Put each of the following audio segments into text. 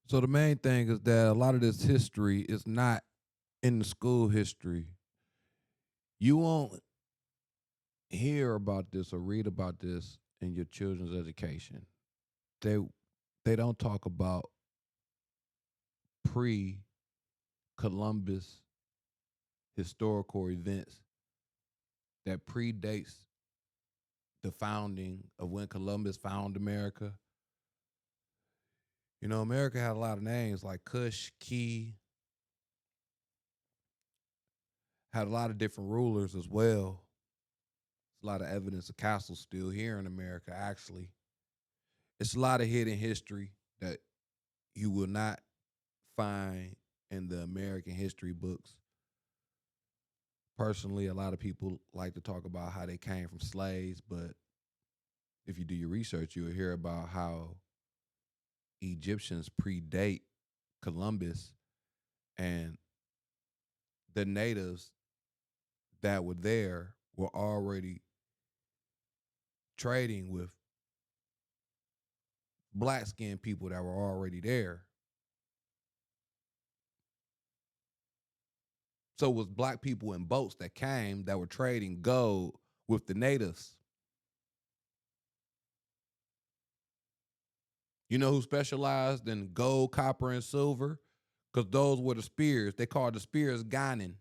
So the main thing is that a lot of this history is not in the school history. You won't hear about this or read about this in your children's education. They they don't talk about pre Columbus historical events that predates the founding of when Columbus found America. You know, America had a lot of names like Kush, Key, had a lot of different rulers as well. There's a lot of evidence of castles still here in America, actually. It's a lot of hidden history that you will not find in the American history books. Personally, a lot of people like to talk about how they came from slaves, but if you do your research, you'll hear about how Egyptians predate Columbus and the natives that were there were already trading with black skinned people that were already there. So it was black people in boats that came that were trading gold with the natives. You know who specialized in gold, copper, and silver? Because those were the spears. They called the spears Ghanin.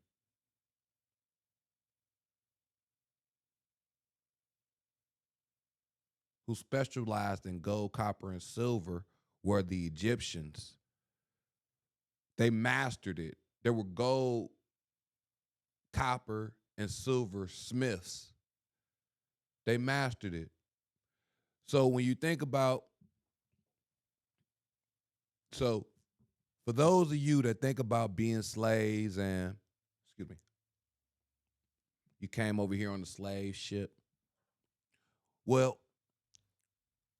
Who specialized in gold, copper, and silver were the Egyptians. They mastered it. There were gold, copper, and silver smiths. They mastered it. So when you think about, so for those of you that think about being slaves and, excuse me, you came over here on the slave ship. Well,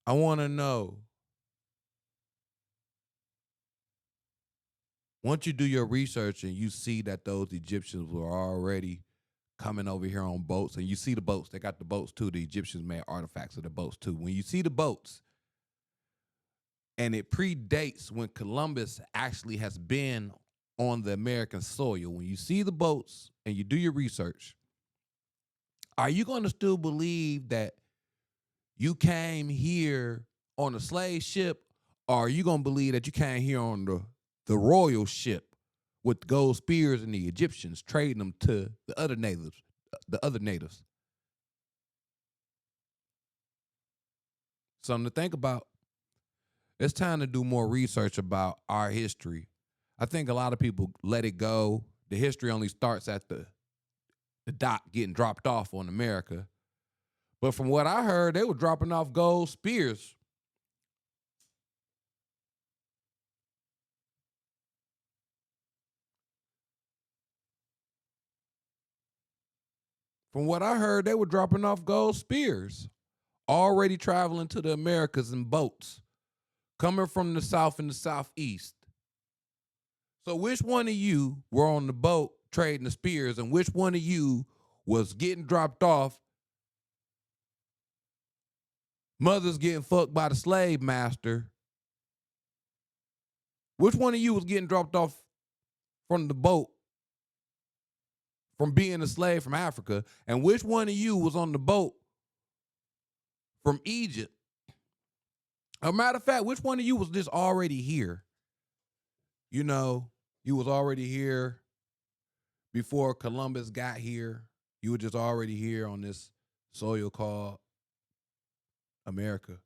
I want to know, once you do your research and you see that those Egyptians were already coming over here on boats, and you see the boats, they got the boats too. The Egyptians made artifacts of the boats too. When you see the boats, and it predates when Columbus actually has been on the American soil, when you see the boats and you do your research, are you going to still believe that you came here on a slave ship, or are you going to believe that you came here on the royal ship with gold spears and the Egyptians trading them to the other natives, the other natives? Something to think about. It's time to do more research about our history. I think a lot of people let it go. The history only starts at the dock getting dropped off on America. But from what I heard, they were dropping off gold spears. From what I heard, they were dropping off gold spears, already traveling to the Americas in boats, coming from the South and the Southeast. So which one of you were on the boat trading the spears, and which one of you was getting dropped off, mothers getting fucked by the slave master? Which one of you was getting dropped off from the boat from being a slave from Africa? And which one of you was on the boat from Egypt? A matter of fact, which one of you was just already here? You know, you was already here before Columbus got here. You were just already here on this soil called America.